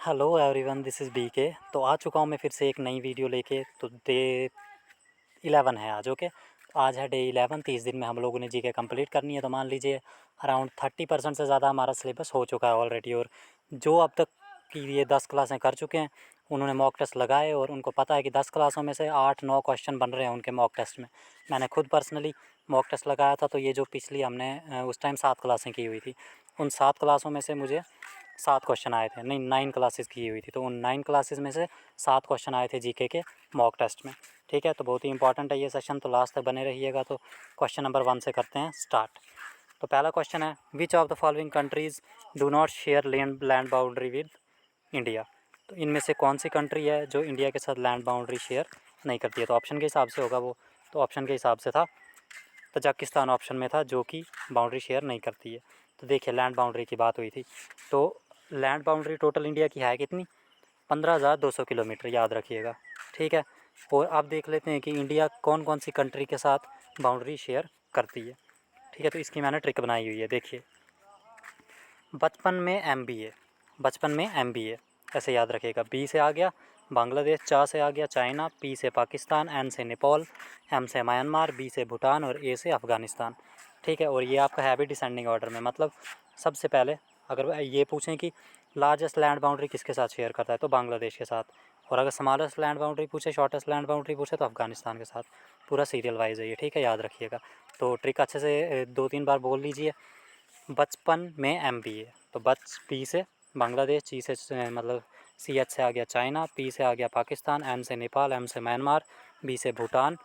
Hello everyone, this is BK. तो आ चुका हूँ मैं फिर से एक नई वीडियो लेके। तो डे 11 है आज। ओके, आज है डे 11। 30 दिन में हम लोगों ने जीके कंप्लीट करनी है। तो मान लीजिए अराउंड 30% से ज़्यादा हमारा सिलेबस हो चुका है ऑलरेडी। और जो अब तक की ये 10 क्लासें कर चुके हैं उन्होंने मॉक टेस्ट लगाए और उनको पता है कि 10 क्लासों में से 8-9 क्वेश्चन बन रहे हैं उनके मॉक टेस्ट में। मैंने खुद पर्सनली मॉक टेस्ट लगाया था। तो ये जो पिछली हमने उस टाइम 7 क्लासें की हुई थी, उन 7 क्लासों में से मुझे 7 क्वेश्चन आए थे। नहीं, 9 क्लासेस की हुई थी। तो उन 9 क्लासेस में से 7 क्वेश्चन आए थे जीके के मॉक टेस्ट में। ठीक है, तो बहुत ही इंपॉर्टेंट है ये सेशन, तो लास्ट तक बने रहिएगा। तो क्वेश्चन नंबर 1 से करते हैं स्टार्ट। तो पहला क्वेश्चन है, which of the following countries do not share land boundary with India. तो इनमें से कौन सी कंट्री है जो इंडिया के साथ लैंड बाउंड्री शेयर नहीं करती है। तो ऑप्शन के हिसाब से होगा वो। तो ऑप्शन के हिसाब से था तजाकिस्तान, ऑप्शन में था जो कि बाउंड्री शेयर नहीं करती है। तो देखिए, लैंड बाउंड्री की बात हुई थी। तो लैंड बाउंड्री टोटल इंडिया की है कितनी? 15,200 किलोमीटर, याद रखिएगा। ठीक है, और अब देख लेते हैं कि इंडिया कौन कौन सी कंट्री के साथ बाउंड्री शेयर करती है। ठीक है, तो इसकी मैंने ट्रिक बनाई हुई है, देखिए। बचपन में MBA ऐसे याद रखिएगा। बी से आ गया बांग्लादेश, चा से आ गया चाइना, पी से पाकिस्तान, एन से नेपाल, एम से म्यांमार, बी से भूटान और ए से अफ़गानिस्तान। ठीक है, और ये आपका है भी डिसेंडिंग ऑर्डर में। मतलब सबसे पहले अगर ये पूछें कि लार्जेस्ट लैंड बाउंड्री किसके साथ शेयर करता है, तो बांग्लादेश के साथ। और अगर स्मॉलेस्ट लैंड बाउंड्री पूछे, शॉर्टेस्ट लैंड बाउंड्री पूछे, तो अफ़गानिस्तान के साथ। पूरा सीरियल वाइज है ये। ठीक है, याद रखिएगा। तो ट्रिक अच्छे से 2-3 बार बोल लीजिए। बचपन में MBA। तो पी से बांग्लादेश, ची से मतलब CH से आ गया चाइना, पी से आ गया पाकिस्तान, एन से नेपाल, एम से म्यांमार, बी से भूटान,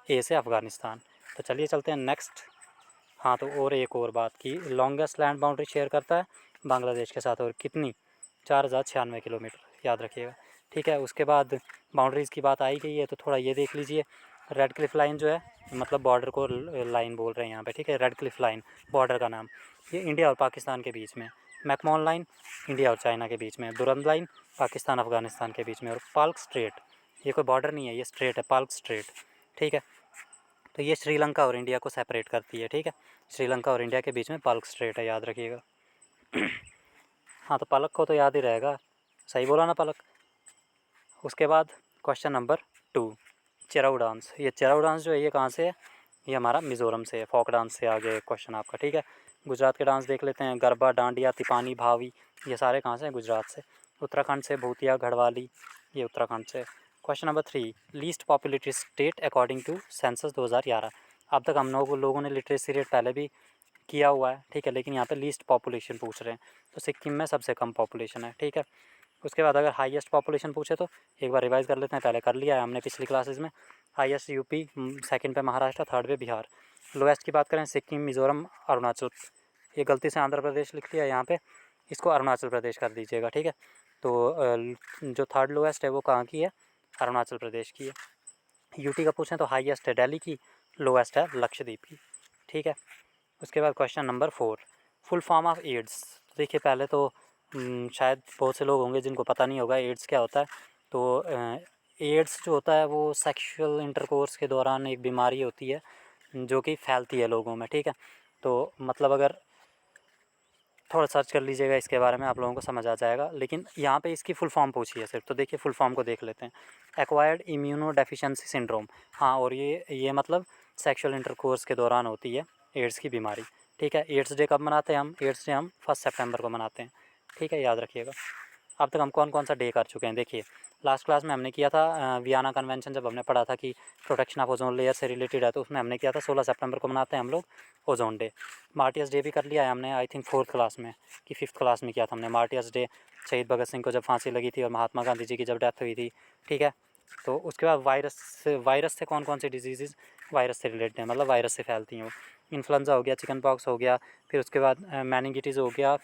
ए से अफ़गानिस्तान। तो चलिए चलते हैं नेक्स्ट। हाँ, तो और एक और बात की, लॉन्गेस्ट लैंड बाउंड्री शेयर करता है बांग्लादेश के साथ, और कितनी? 4,096 किलोमीटर, याद रखिएगा। ठीक है, उसके बाद बाउंड्रीज़ की बात आई गई है तो थोड़ा ये देख लीजिए। रेड क्लिफ लाइन जो है, मतलब बॉर्डर को लाइन बोल रहे हैं यहाँ पे। ठीक है, रेड क्लिफ लाइन बॉर्डर का नाम, ये इंडिया और पाकिस्तान के बीच में। मैकमोहन लाइन इंडिया और चाइना के बीच में। दुरंद लाइन पाकिस्तान अफ़गानिस्तान के बीच में। और पाल्क स्ट्रेट, ये कोई बॉर्डर नहीं है, ये स्ट्रेट है, पाल्क स्ट्रेट। ठीक है, तो ये श्रीलंका और इंडिया को सेपरेट करती है। ठीक है, श्रीलंका और इंडिया के बीच में पाल्क स्ट्रेट है, याद रखिएगा। हाँ, तो पलक को तो याद ही रहेगा, सही बोला ना पलक। उसके बाद क्वेश्चन नंबर 2, चिराऊ डांस। ये चिराऊ डांस जो है ये कहाँ से है? ये हमारा मिज़ोरम से है। फोक डांस से आगे क्वेश्चन आपका। ठीक है, गुजरात के डांस देख लेते हैं। गरबा, डांडिया, तिपानी, भावी, ये सारे कहाँ से हैं? गुजरात से। उत्तराखंड से भूतिया, घड़वाली, ये उत्तराखंड से। Question number 3, least populated state according to census 2011। अब तक हम लोगों ने लिटरेसी रेट पहले भी किया हुआ है। ठीक है, लेकिन यहाँ पे लीस्ट पॉपुलेशन पूछ रहे हैं, तो सिक्किम में सबसे कम पॉपुलेशन है। ठीक है, उसके बाद अगर हाईएस्ट पॉपुलेशन पूछे तो एक बार रिवाइज़ कर लेते हैं, पहले कर लिया है हमने पिछली क्लासेस में। हाईएस्ट यूपी, सेकंड पे महाराष्ट्र, थर्ड पे बिहार। लोएस्ट की बात करें सिक्किम, मिज़ोरम, अरुणाचल। ये गलती से आंध्र प्रदेश लिख लिया यहाँ पे, इसको अरुणाचल प्रदेश कर दीजिएगा। ठीक है, तो जो थर्ड लोएस्ट है वो कहाँ की है? अरुणाचल प्रदेश की है। यूटी का पूछें तो हाईएस्ट है दिल्ली की, लोएस्ट है लक्षद्वीप की। ठीक है, उसके बाद question number 4, full form of AIDS. देखिए, पहले तो शायद बहुत से लोग होंगे जिनको पता नहीं होगा एड्स क्या होता है। तो एड्स जो होता है वो सेक्सुअल इंटरकोर्स के दौरान एक बीमारी होती है जो कि फैलती है लोगों में। ठीक है, तो मतलब अगर थोड़ा सर्च कर लीजिएगा इसके बारे में, आप लोगों को समझ आ जाएगा। लेकिन यहाँ पे इसकी फुल फॉर्म पूछी है सिर्फ, तो देखिए फुल फॉर्म को देख लेते हैं। Acquired immuno deficiency syndrome. हाँ, और ये मतलब सेक्सुअल इंटरकोर्स के दौरान होती है एड्स की बीमारी। ठीक है, एड्स डे कब मनाते हैं हम? एड्स डे हम 1 सितंबर को मनाते हैं। ठीक है, याद रखिएगा। अब तक हम कौन कौन सा डे कर चुके हैं, देखिए। लास्ट क्लास में हमने किया था वियना कन्वेंशन, जब हमने पढ़ा था कि प्रोटेक्शन ऑफ ओजोन लेयर से रिलेटेड है, तो उसमें हमने किया था 16 सितंबर को मनाते हैं हम लोग ओजोन डे। मार्टियर्स डे भी कर लिया है हमने, आई थिंक 4th क्लास में कि 5th क्लास में किया था हमने मार्टियर्स डे। शहीद भगत सिंह को जब फांसी लगी थी और महात्मा गांधी जी की जब डेथ हुई थी। ठीक है, तो उसके बाद वायरस से कौन कौन सी डिजीज़ वायरस से रिलेटेड हैं, मतलब वायरस से फैलती हैं वो। इन्फ्लुएंजा हो गया, चिकन पॉक्स हो गया, फिर उसके बाद मैनिंगिटिस हो गया,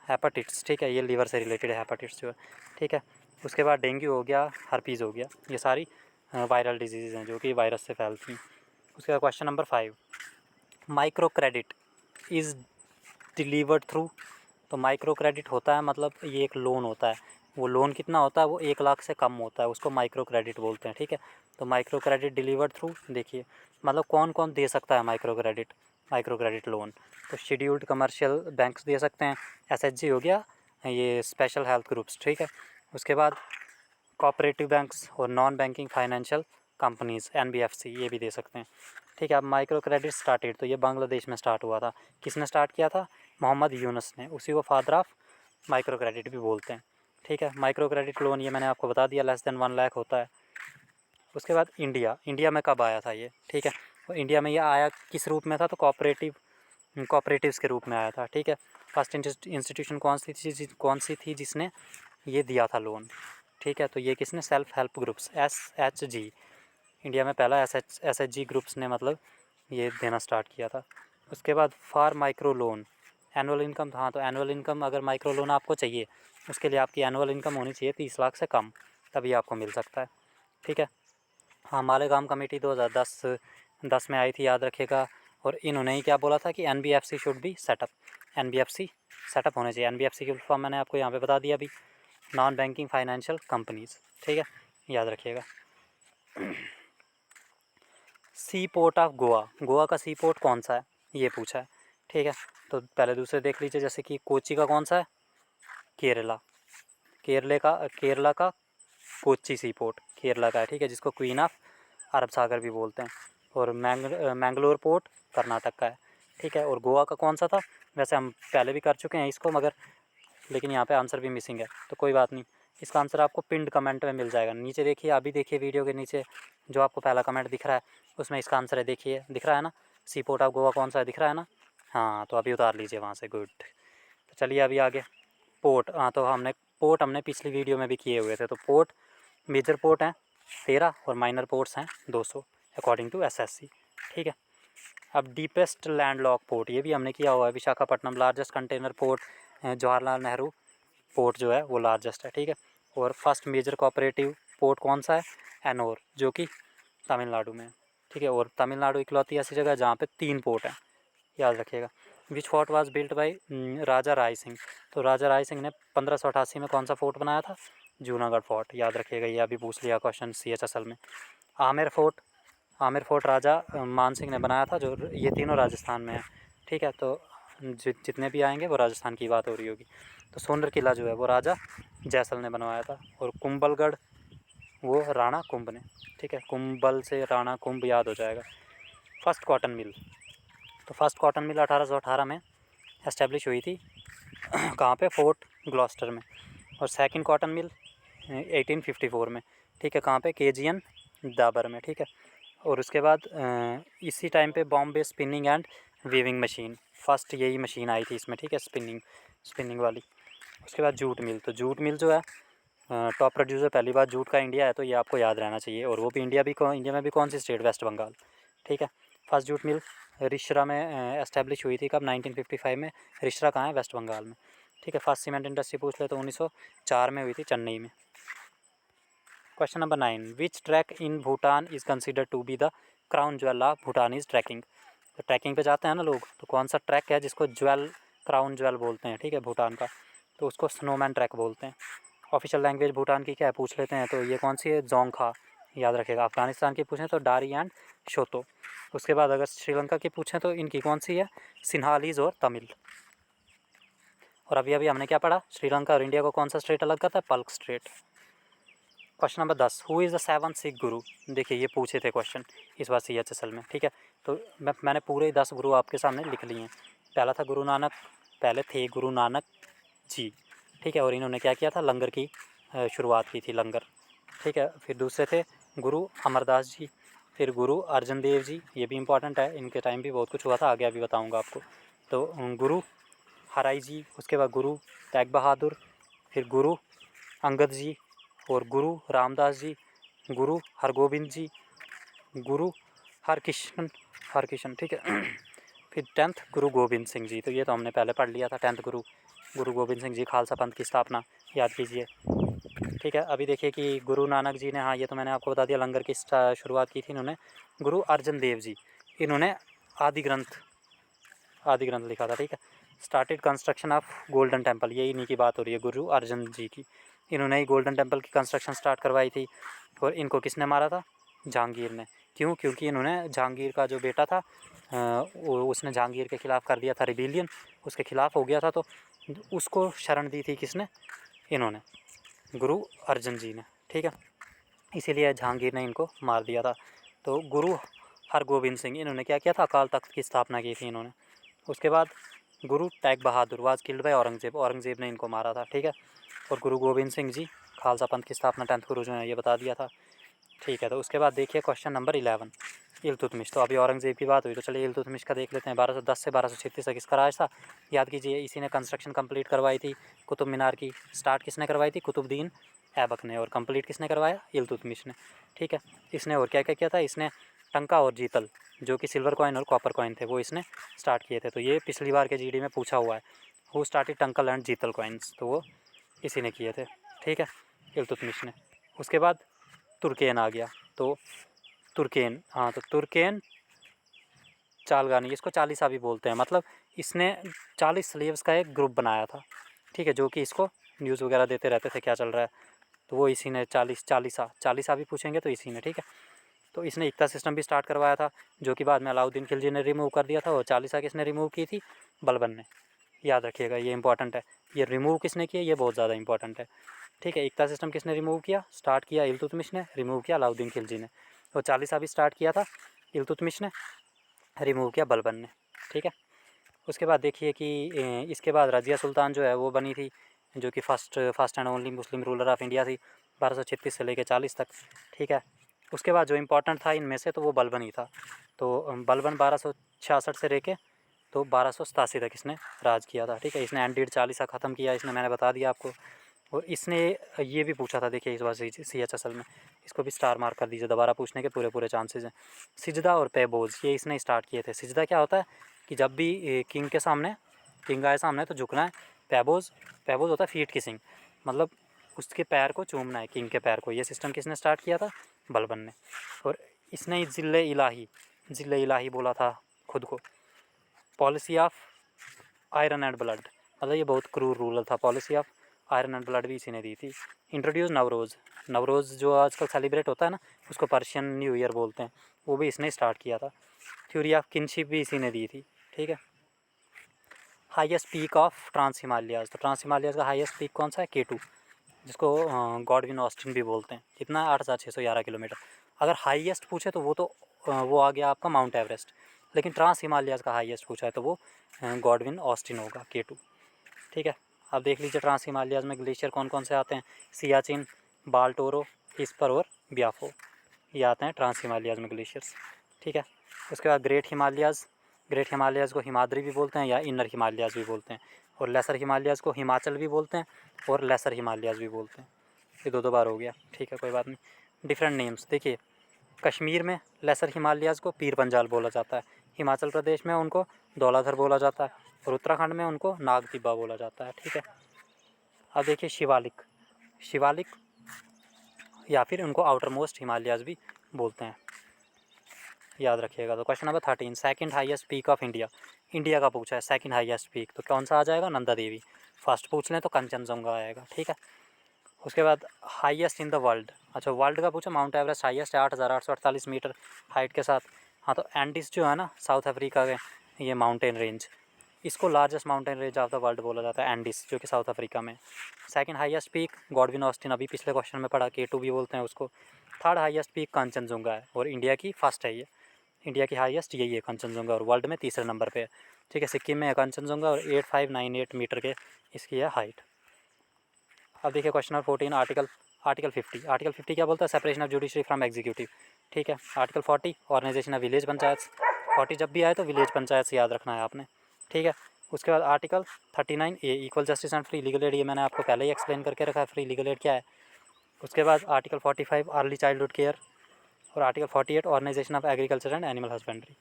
हेपाटिट्स। ठीक है, ये लीवर से रिलेटेड है हेपाटिट्स जो है। ठीक है, उसके बाद डेंगू हो गया, हर्पीज़ हो गया, ये सारी वायरल डिजीज़ हैं जो कि वायरस से फैलती हैं। उसके बाद question number 5, micro credit is delivered through. तो माइक्रो क्रेडिट होता है मतलब ये एक लोन होता है। वो लोन कितना होता है? वो 1 लाख से कम होता है, उसको माइक्रो क्रेडिट बोलते हैं। ठीक है, तो माइक्रो क्रेडिट डिलीवर्ड थ्रू, देखिए मतलब कौन कौन दे सकता है माइक्रो क्रेडिट लोन। तो शेड्यूल्ड कमर्शियल बैंक्स दे सकते हैं, SHG हो गया, ये स्पेशल हेल्थ ग्रुप्स, ठीक है। उसके बाद कोऑपरेटिव बैंक्स और non banking financial companies NBFC ये भी दे सकते हैं, ठीक है। अब माइक्रो क्रेडिट स्टार्टेड, तो ये बांग्लादेश में स्टार्ट हुआ था। किसने स्टार्ट किया था? मोहम्मद यूनुस ने, उसी को फादर ऑफ माइक्रो क्रेडिट भी बोलते हैं, ठीक है। माइक्रो क्रेडिट लोन ये मैंने आपको बता दिया, लेस देन 1 लाख होता है। उसके बाद इंडिया में कब आया था ये, ठीक है। तो इंडिया में ये आया किस रूप में था? तो कोऑपरेटिव्स के रूप में आया था, ठीक है। फर्स्ट इंस्टीट्यूशन कौन सी थी जिसने ये दिया था लोन, ठीक है। तो ये किसने? Self help groups, SHG। India में पहला SHG ग्रुप्स ने मतलब ये देना स्टार्ट किया था। उसके बाद for micro loan annual income, हाँ तो एनुअल इनकम अगर माइक्रो लोन आपको चाहिए उसके लिए आपकी एनुअल इनकम होनी चाहिए 30 लाख से कम, तभी आपको मिल सकता है, ठीक है। हाँ, मालेगांव कमेटी 2010 में आई थी, याद रखिएगा। और इन्होंने ही क्या बोला था कि NBFC should be set up, NBFC setup होने चाहिए। NBFC की फुल फॉर्म मैंने आपको यहाँ पे बता दिया अभी, नॉन बैंकिंग फाइनेंशियल कंपनीज़, ठीक है, याद रखिएगा। सी पोर्ट ऑफ गोवा, गोवा का सी पोर्ट कौन सा है ये पूछा है, ठीक है। तो पहले दूसरे देख लीजिए, जैसे कि कोची का कौन सा है? केरला का कोच्चि सी पोर्ट केरला का है, ठीक है, जिसको क्वीन ऑफ अरब सागर भी बोलते हैं। और मैंगलोर पोर्ट कर्नाटक का है, ठीक है। और गोवा का कौन सा था? वैसे हम पहले भी कर चुके हैं इसको, मगर लेकिन यहाँ पे आंसर भी मिसिंग है, तो कोई बात नहीं। इसका आंसर आपको पिंड कमेंट में मिल जाएगा, नीचे देखिए, अभी देखिए वीडियो के नीचे जो आपको पहला कमेंट दिख रहा है उसमें इसका आंसर है, देखिए दिख रहा है ना, सी पोर्ट ऑफ गोवा कौन सा है, दिख रहा है ना। हाँ, तो अभी उतार लीजिए वहाँ से, गुड। तो चलिए अभी आगे पोर्ट, हाँ तो हमने पिछली वीडियो में भी किए हुए थे। तो पोर्ट, मेजर पोर्ट हैं 13 और माइनर पोर्ट्स हैं 200 अकॉर्डिंग टू SSC, ठीक है। अब डीपेस्ट लैंडलॉक पोर्ट, ये भी हमने किया हुआ है, Visakhapatnam largest container port, Jawaharlal Nehru port जो है वो लार्जेस्ट है, ठीक है। और फर्स्ट मेजर कोऑपरेटिव पोर्ट कौन सा है? एनोर, जो कि तमिलनाडु में है, ठीक है। और तमिलनाडु इकलौती ऐसी जगह है जहाँ पे 3 पोर्ट हैं, याद रखिएगा। विच फोर्ट वाज बिल्ट बाय राजा राय सिंह, तो राजा राय सिंह ने 1588 में कौन सा फोर्ट बनाया था? जूनागढ़ फोर्ट, याद रखिएगा, ये अभी पूछ लिया क्वेश्चन CHSL में। आमेर फोर्ट राजा मान सिंह ने बनाया था, जो ये तीनों राजस्थान में है, ठीक है। तो जितने भी आएंगे वो राजस्थान की बात हो रही होगी। तो सोनर किला जो है वो राजा जैसल ने बनवाया था। और कुंभलगढ़ वो राणा कुंभ ने, ठीक है, कुंभल से राणा कुंभ याद हो जाएगा। फर्स्ट कॉटन मिल, तो फर्स्ट कॉटन मिल 1818 में एस्टेब्लिश हुई थी कहाँ पे? फोर्ट ग्लॉस्टर में। और सेकंड कॉटन मिल 1854 में, ठीक है, कहाँ पे? KGN दाबर में, ठीक है। और उसके बाद इसी टाइम पे Bombay spinning and weaving machine, first यही मशीन आई थी इसमें, ठीक है, स्पिनिंग वाली। उसके बाद जूट मिल, तो जूट मिल जो है टॉप प्रोड्यूसर पहली बार जूट का इंडिया है, तो ये आपको याद रहना चाहिए। और वो भी इंडिया में भी कौन सी स्टेट? वेस्ट बंगाल, ठीक है। फर्स्ट जूट मिल रिश्रा में एस्टेब्लिश हुई थी, कब? 1955 में। रिश्रा कहाँ है? वेस्ट बंगाल में, ठीक है। फर्स्ट सीमेंट इंडस्ट्री पूछ ले तो 1904 में हुई थी, चेन्नई में। Question number 9, which trek in Bhutan is consider to be the crown jewel of Bhutanese trekking, तो ट्रैकिंग पे जाते हैं ना लोग, तो कौन सा ट्रैक है जिसको क्राउन ज्वेल बोलते हैं, ठीक है, भूटान का? तो उसको स्नोमैन ट्रैक बोलते हैं। ऑफिशियल लैंग्वेज भूटान की क्या है पूछ लेते हैं, तो ये कौन सी है? जोंगखा, याद रखेगा। अफगानिस्तान की पूछें तो डारी एंड शोतो। उसके बाद अगर श्रीलंका की पूछें तो इनकी कौन सी है? सिन्हालीज और तमिल। और अभी अभी हमने क्या पढ़ा? श्रीलंका और इंडिया को कौन सा स्ट्रेट अलग करता है? Pluck straight. Question number 10, who is the 7th Sikh guru, देखिए ये पूछे थे क्वेश्चन इस बार CHSL में, ठीक है। तो मैंने पूरे 10 गुरु आपके सामने लिख लिए हैं। पहला था गुरु नानक, पहले थे गुरु नानक जी, ठीक है। और इन्होंने क्या किया था? लंगर की शुरुआत की थी, लंगर, ठीक है। फिर दूसरे थे गुरु अमरदास जी, फिर गुरु अर्जन देव जी, ये भी इंपॉर्टेंट है, इनके टाइम भी बहुत कुछ हुआ था, आगे अभी बताऊँगा आपको। तो गुरु हराई जी, उसके बाद गुरु तेग बहादुर, फिर गुरु अंगद जी, और गुरु रामदास जी, गुरु हरगोबिंद जी, गुरु हरकिशन, ठीक है। फिर 10th गुरु गोबिंद सिंह जी, तो ये तो हमने पहले पढ़ लिया था। 10th गुरु गोबिंद सिंह जी खालसा पंथ की स्थापना, याद कीजिए, ठीक है। अभी देखिए कि गुरु नानक जी ने, हाँ ये तो मैंने आपको बता दिया, लंगर की शुरुआत की थी इन्होंने। गुरु अर्जन देव जी, इन्होंने आदि ग्रंथ लिखा था, ठीक है। Started construction of golden temple, यही इन्हीं की बात हो रही है, गुरु अर्जन जी की। इन्होंने ही गोल्डन टेम्पल की कंस्ट्रक्शन स्टार्ट करवाई थी। और इनको किसने मारा था? जहांगीर ने। क्यों? क्योंकि इन्होंने जहांगीर का जो बेटा था उसने जहांगीर के ख़िलाफ़ कर दिया था रिबेलियन, उसके ख़िलाफ़ हो गया था, तो उसको शरण दी थी किसने, इन्होंने, गुरु अर्जन जी ने, ठीक है। इसीलिए जहांगीर ने इनको मार दिया था। तो गुरु हरगोबिंद सिंह, इन्होंने क्या किया था, अकाल तख्त की स्थापना की थी इन्होंने। उसके बाद गुरु tag Bahadur was killed by Aurangzeb, Aurangzeb ने इनको मारा था, ठीक है। और गुरु गोबिंद सिंह जी खालसा पंथ की स्थापना 10th गुरु जो है ये बता दिया था, ठीक है। तो उसके बाद देखिए क्वेश्चन नंबर 11, इल्तुतमिश। तो अभी औरंगजेब की बात हुई तो चलिए इल्तुतमिश का देख लेते हैं। 1210 से 1236 तक इसका राज था। याद कीजिए इसी ने कंस्ट्रक्शन कंप्लीट करवाई थी कुतुब मीनार की। स्टार्ट किसने करवाई थी, कुतुबुद्दीन ऐबक ने, और कंप्लीट किसने करवाया, इल्तुतमिश ने, ठीक है। इसने और क्या क्या किया था, इसने टंका और जीतल जो कि सिल्वर कॉइन और कॉपर कॉइन थे वो इसने स्टार्ट किए थे। तो ये पिछली बार के जीडी में पूछा हुआ है, हु स्टार्टेड टंकल एंड जीतल कॉइन्स, तो वो इसी ने किए थे, ठीक है, इल्तुतमिश ने। उसके बाद तुर्केन आ गया। तो तुर्केन, हाँ, तो तुर्केन चालगानी, इसको चालीसा भी बोलते हैं। मतलब इसने 40 स्लेव्स का एक ग्रुप बनाया था, ठीक है, जो कि इसको न्यूज़ वगैरह देते रहते थे क्या चल रहा है। तो वो इसी ने चालीसा भी पूछेंगे तो इसी ने, ठीक है। तो इसने इक्ता सिस्टम भी स्टार्ट करवाया था, जो कि बाद में अलाउद्दीन खिलजी ने रिमूव कर दिया था। और चालीसा किसने रिमूव की थी, बलबन ने। याद रखिएगा ये इंपॉर्टेंट है, ये रिमूव किसने किया ये बहुत ज़्यादा इंपॉर्टेंट है, ठीक है। इक्ता सिस्टम किसने रिमूव किया, स्टार्ट किया इल्तुतमिश ने, रिमूव किया अलाउद्दीन खिलजी ने। और चालीसा भी स्टार्ट किया था इल्तुतमिश ने, रिमूव किया बलबन ने, ठीक है। उसके बाद देखिए कि इसके बाद रज़िया सुल्तान जो है वो बनी थी, जो कि first and only Muslim ruler of India थी 1236 से लेकर 40 तक, ठीक है। उसके बाद जो इम्पोर्टेंट था इनमें से तो वो बलबन ही था। तो बलबन 1266 से लेके तो 1287 तक इसने राज किया था, ठीक है। इसने एंडीड चालीसा ख़त्म किया, इसने मैंने बता दिया आपको। और इसने ये भी पूछा था, देखिए इस बार CHSL में, इसको भी स्टार मार्क कर दीजिए, दोबारा पूछने के पूरे पूरे चांसेस हैं। सिजदा और पैबोज ये इसने स्टार्ट किए थे। सिजदा क्या होता है कि जब भी किंग के सामने, किंग आए सामने तो झुकना है। पैबोज होता है फीट किसिंग, मतलब उसके पैर को चूमना है, किंग के पैर को। ये सिस्टम किसने स्टार्ट किया था, बलबन ने। और इसने ज़िले इलाही बोला था खुद को। Policy of iron and blood, मतलब ये बहुत क्रूर रूलर था। Policy of iron and blood भी इसी ने दी थी। इंट्रोड्यूस नवरोज़ जो आजकल सेलिब्रेट होता है ना, उसको पर्शियन न्यू ईयर बोलते हैं, वो भी इसने स्टार्ट किया था। थ्योरी ऑफ किनशिप भी इसी ने दी थी, ठीक है। Highest peak of trans Himalayas, तो ट्रांस हिमालयाज़ का हाईएस्ट पीक कौन सा है, K2, जिसको गॉडविन ऑस्टिन भी बोलते हैं। कितना, 8611 किलोमीटर। अगर हाईएस्ट पूछे तो वो आ गया आपका माउंट एवरेस्ट। लेकिन ट्रांस हिमालयाज़ का हाईएस्ट पूछा है तो वो गॉडविन ऑस्टिन होगा, K2, ठीक है। अब देख लीजिए ट्रांस हिमालयाज़ में ग्लेशियर कौन कौन से आते हैं, सियाचिन, बाल्टोरो, इस्पर और ब्याफो, ये आते हैं ट्रांस हिमालयाज़ में ग्लेशियर्स, ठीक है। उसके बाद ग्रेट हिमालयाज़ को हिमाद्री भी बोलते हैं या इनर हिमालयाज़ भी बोलते हैं। और लेसर हिमालयाज़ को हिमाचल भी बोलते हैं और लेसर हिमालयाज़ भी बोलते हैं। ये दो बार हो गया, ठीक है, कोई बात नहीं। डिफरेंट नेम्स देखिए, कश्मीर में लेसर हिमालयाज़ को पीर पंजाल बोला जाता है, हिमाचल प्रदेश में उनको धौलाधर बोला जाता है, और उत्तराखंड में उनको नाग तिब्बा बोला जाता है, ठीक है। अब देखिए शिवालिक या फिर उनको आउटर मोस्ट हिमालयाज़ भी बोलते हैं, याद रखिएगा। तो question number 13, second highest peak of India का पूछा है। सेकंड हाईएस्ट पीक तो कौन सा आ जाएगा, नंदा देवी। फर्स्ट पूछ लें तो कंचनजंगा आएगा, ठीक है। उसके बाद हाईएस्ट इन द वर्ल्ड, अच्छा वर्ल्ड का पूछा, माउंट एवरेस्ट हाईएस्ट है 8848 मीटर हाइट के साथ। हाँ, तो एंडीज जो है ना साउथ अफ्रीका के, ये माउंटेन रेंज, इसको largest mountain range of the world बोला जाता है, एंडीज, जो कि साउथ अफ्रीका में। Second highest peak Godwin Austen, अभी पिछले क्वेश्चन में पढ़ा, K2 भी बोलते हैं उसको। थर्ड हाईएस्ट पीक कंचनजुंगा है, और इंडिया की फर्स्ट है ये, इंडिया की हाईएस्ट यही है कंचनजुंगा, और वर्ल्ड में तीसरे नंबर पे है, ठीक है। सिक्किम में है कंचनजुंगा, और 8598 मीटर के इसकी है हाइट। अब देखिए क्वेश्चन नंबर 14, आर्टिकल 50 क्या बोलता है, separation of judiciary from executive, ठीक है। Article 40 organization of village panchayat, 40 जब भी आए तो विलेज पंचायत से याद रखना है आपने, ठीक है। उसके बाद article 39A equal justice and free legal aid, ये मैंने आपको पहले ही एक्सप्लेन करके रखा है, फ्री लीगल एड क्या है। उसके बाद आर्टिकल 45 अर्ली चाइल्डहुड केयर, और article 48 organization of agriculture and animal husbandry.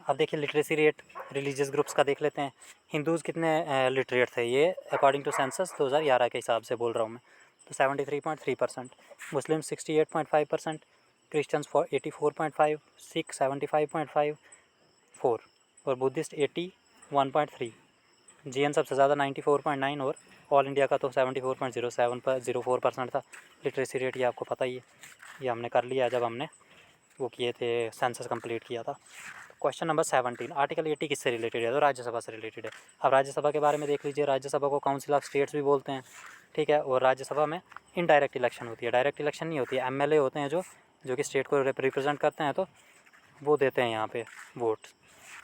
अब देखिए लिटरेसी रेट रिलीजियस ग्रुप्स का देख लेते हैं। हिंदूज़ कितने लिटरेट थे, ये अकॉर्डिंग टू सेंसस 2011 के हिसाब से बोल रहा हूँ मैं, तो 73.3%, मुस्लिम 68.5%, क्रिश्चियंस 84.5, सिख 75.54, और बुद्धिस्ट 81.3, GN सबसे ज़्यादा 94.9, और ऑल इंडिया का तो 74.04% था लिटरेसी रेट, ये आपको पता ही है, ये हमने कर लिया जब हमने वो किए थे, सेंसस कंप्लीट किया था। क्वेश्चन नंबर 17, आर्टिकल 80 किससे रिलेटेड है? तो राज्यसभा से रिलेटेड है। अब राज्यसभा के बारे में देख लीजिए, राज्यसभा को काउंसिल ऑफ स्टेट्स भी बोलते हैं, ठीक है। और राज्यसभा में इनडायरेक्ट इलेक्शन होती है, डायरेक्ट इलेक्शन नहीं होती है। एमएलए होते हैं जो कि स्टेट को रिप्रेजेंट करते हैं, तो वो देते हैं यहाँ पे वोट।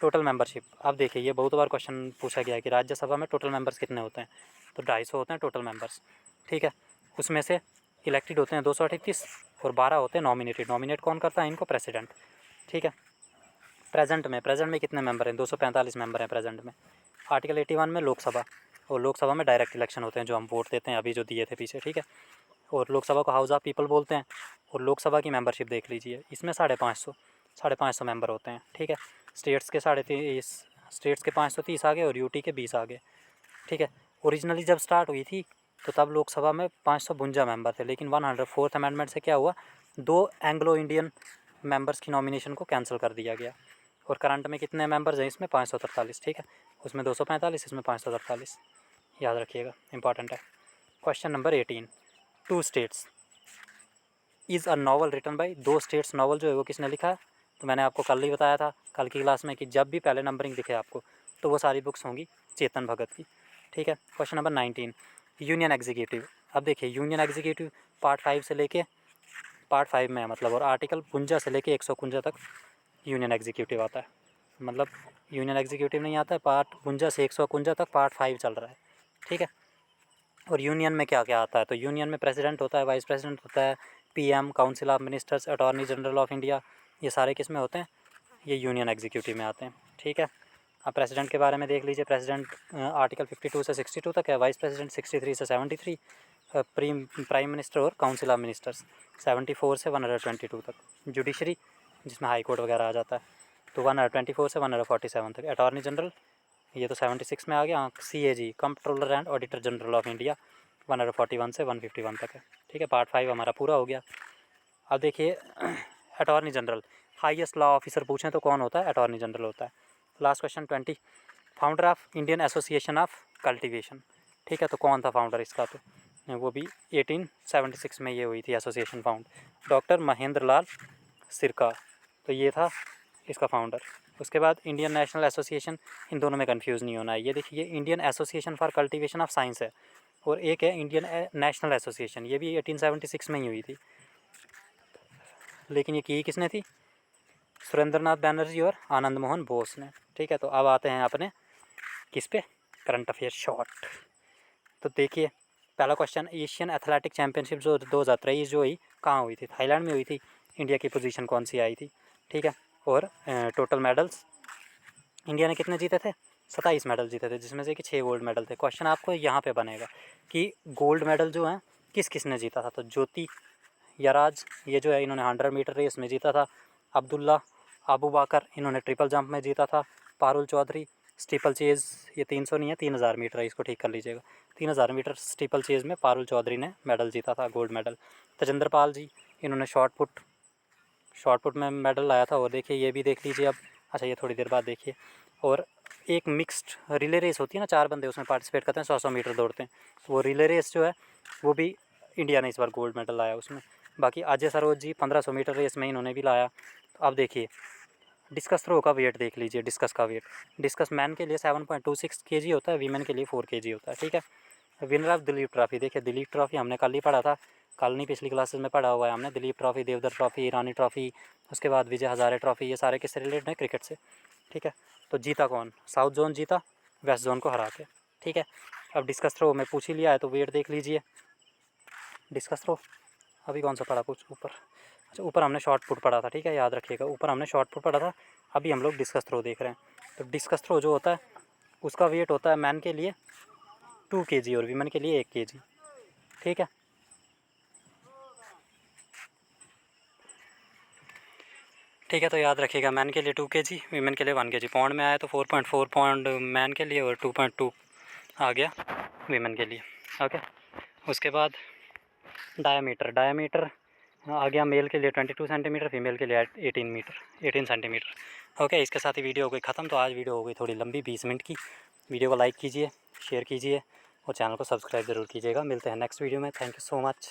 टोटल मेंबरशिप, अब देखिए ये बहुत बार क्वेश्चन पूछा गया है कि राज्यसभा में टोटल मेंबर्स कितने होते हैं, तो 250 होते हैं टोटल मेंबर्स, ठीक है। उसमें से इलेक्टेड होते हैं 238 और 12 होते हैं नॉमिनेटेड। नॉमिनेट कौन करता है इनको? प्रेसिडेंट, ठीक है। प्रेजेंट में कितने मेंबर हैं? 245 मेंबर हैं प्रेजेंट में। आर्टिकल 81 में लोकसभा, और लोकसभा में डायरेक्ट इलेक्शन होते हैं जो हम वोट देते हैं, अभी जो दिए थे पीछे, ठीक है। और लोकसभा को हाउस ऑफ पीपल बोलते हैं। और लोकसभा की मेंबरशिप देख लीजिए, इसमें 550 मेंबर होते हैं, ठीक है। स्टेट्स के 530 आ गए और यूटी के 20 आ गए, ठीक है। ओरिजिनली जब स्टार्ट हुई थी तो तब लोकसभा में 552 मेंबर थे, लेकिन 104th अमेंडमेंट से क्या हुआ, 2 एंग्लो इंडियन मेंबर्स की नॉमिनेशन को कैंसिल कर दिया गया। और करंट में कितने मेंबर्स हैं इसमें? 543, ठीक है। उसमें 245, इसमें 543, याद रखिएगा, इंपॉर्टेंट है। Question number 18, 2 states is a novel written by, 2 states novel जो है वो किसने लिखा है? तो मैंने आपको कल ही बताया था, कल की क्लास में, कि जब भी पहले नंबरिंग दिखे आपको तो वो सारी बुक्स होंगी चेतन भगत की, ठीक है। Question number 19, union executive. अब देखिए यूनियन एग्जीक्यूटिव पार्ट 5 से लेके पार्ट 5 में है मतलब, और आर्टिकल 52 से लेके 151 तक यूनियन एग्जीक्यूटिव आता है। मतलब यूनियन एग्जीक्यूटिव नहीं आता है, पार्ट 52 से 151 तक पार्ट 5 चल रहा है, ठीक है। और यूनियन में क्या क्या आता है? तो यूनियन में प्रेसिडेंट होता है, वाइस प्रेसिडेंट होता है, PM, council of ministers, attorney general of India, ये सारे किस में होते हैं? ये यूनियन एग्जीक्यूटिव में आते हैं, ठीक है। अब प्रेसिडेंट के बारे में देख लीजिए, प्रेसिडेंट आर्टिकल 52 से 62 तक है, वाइस प्रेसिडेंट 63 से 73, प्राइम मिनिस्टर और काउंसिल ऑफ मिनिस्टर्स 74 से 122 तक। जुडिशरी जिसमें हाई कोर्ट वगैरह आ जाता है तो 124 से 147 तक। अटॉर्नी जनरल ये तो 76 में आ गया। CAG, controller and auditor general of India 141 से 151 तक है, ठीक है। पार्ट 5 हमारा पूरा हो गया। अब देखिए attorney general, highest law officer पूछें तो कौन होता है? अटॉर्नी जनरल होता है। Last question 20, founder of Indian association of cultivation, ठीक है। तो कौन था फाउंडर इसका? तो वो भी 1876 में ये हुई थी एसोसिएशन फाउंड, डॉक्टर महेंद्र लाल सिरका, तो ये था इसका फाउंडर। उसके बाद इंडियन नेशनल एसोसिएशन, इन दोनों में कंफ्यूज नहीं होना है। ये देखिए Indian association for cultivation of science है, और एक है इंडियन नेशनल एसोसिएशन, ये भी 1876 में ही हुई थी, लेकिन ये की किसने थी? सुरेंद्रनाथ बैनर्जी और आनंद मोहन बोस ने, ठीक है। तो अब आते हैं अपने किस पे? Current affair short. तो देखिए पहला क्वेश्चन, एशियन एथलेटिक चैम्पियनशिप जो 2023 जो हुई, कहाँ हुई थी? थाईलैंड में हुई थी। इंडिया की पोजीशन कौन सी आई थी, ठीक है। और टोटल मेडल्स इंडिया ने कितने जीते थे? 27 मेडल जीते थे, जिसमें से कि 6 गोल्ड मेडल थे। क्वेश्चन आपको यहाँ पे बनेगा कि गोल्ड मेडल जो है किस किस ने जीता था? तो ज्योति यराज, ये जो है इन्होंने 100 मीटर रेस में जीता था। अब्दुल्ला अबू बाकर, इन्होंने ट्रिपल जंप में जीता था। पारुल चौधरी स्टीपल चेज़, ये 300 नहीं है 3000 मीटर है, इसको ठीक कर लीजिएगा। 3000 मीटर स्टीपल चेज़ में पारुल चौधरी ने मेडल जीता था, गोल्ड मेडल। तजेंद्र पाल जी, इन्होंने शॉर्ट पुट में मेडल लाया था। और देखिए ये भी देख लीजिए अब, अच्छा ये थोड़ी देर बाद देखिए। और एक मिक्स्ड रिले रेस होती है ना, 4 बंदे उसमें पार्टिसिपेट करते हैं, 100-100 मीटर दौड़ते हैं, तो वो रिले रेस जो है वो भी इंडिया ने इस बार गोल्ड मेडल लाया उसमें। बाकी अजय सरोज जी 1500 मीटर रेस में इन्होंने भी लाया। तो अब देखिए डिस्कस थ्रो का वेट देख लीजिए, डिस्कस का वेट, डिस्कस मैन के लिए 7.26 kg होता है, वीमेन के लिए 4 kg होता है, ठीक है। विनर ऑफ दिलीप ट्रॉफी, देखिए दिलीप ट्रॉफी हमने कल ही पढ़ा था, कल नहीं पिछली क्लासेस में पढ़ा हुआ है हमने। दिलीप ट्रॉफी, देवधर ट्रॉफी, ईरानी ट्रॉफी, उसके बाद विजय हज़ारे ट्रॉफी, ये सारे किससे रिलेटेड हैं? क्रिकेट से, ठीक है। तो जीता कौन? साउथ जोन जीता वेस्ट जोन को हरा के, ठीक है। अब डिस्कस थ्रो में पूछ ही लिया है तो वेट देख लीजिए। डिस्कस थ्रो अभी कौन सा पढ़ा कुछ ऊपर? अच्छा ऊपर हमने शॉर्ट पुट पढ़ा था, ठीक है, याद रखिएगा। ऊपर हमने शॉर्ट पुट पढ़ा था, अभी हम लोग डिस्कस थ्रो देख रहे हैं। तो डिस्कस थ्रो जो होता है उसका वेट होता है मैन के लिए 2 kg और वीमेन के लिए 1 kg, ठीक है। ठीक है, तो याद रखिएगा मैन के लिए 2 kg, वीमेन के लिए 1 kg। पाउंड में आया तो 4.4 पाउंड मैन के लिए और 2.2 आ गया वीमेन के लिए, ओके। उसके बाद डायामीटर आ गया मेल के लिए 22 सेंटीमीटर, फीमेल के लिए 18 सेंटीमीटर, ओके। इसके साथ ही वीडियो हो गई ख़त्म। तो आज वीडियो हो गई थोड़ी लंबी, 20 मिनट की। वीडियो को लाइक कीजिए, शेयर कीजिए और चैनल को सब्सक्राइब ज़रूर कीजिएगा। मिलते हैं नेक्स्ट वीडियो में। Thank you so much.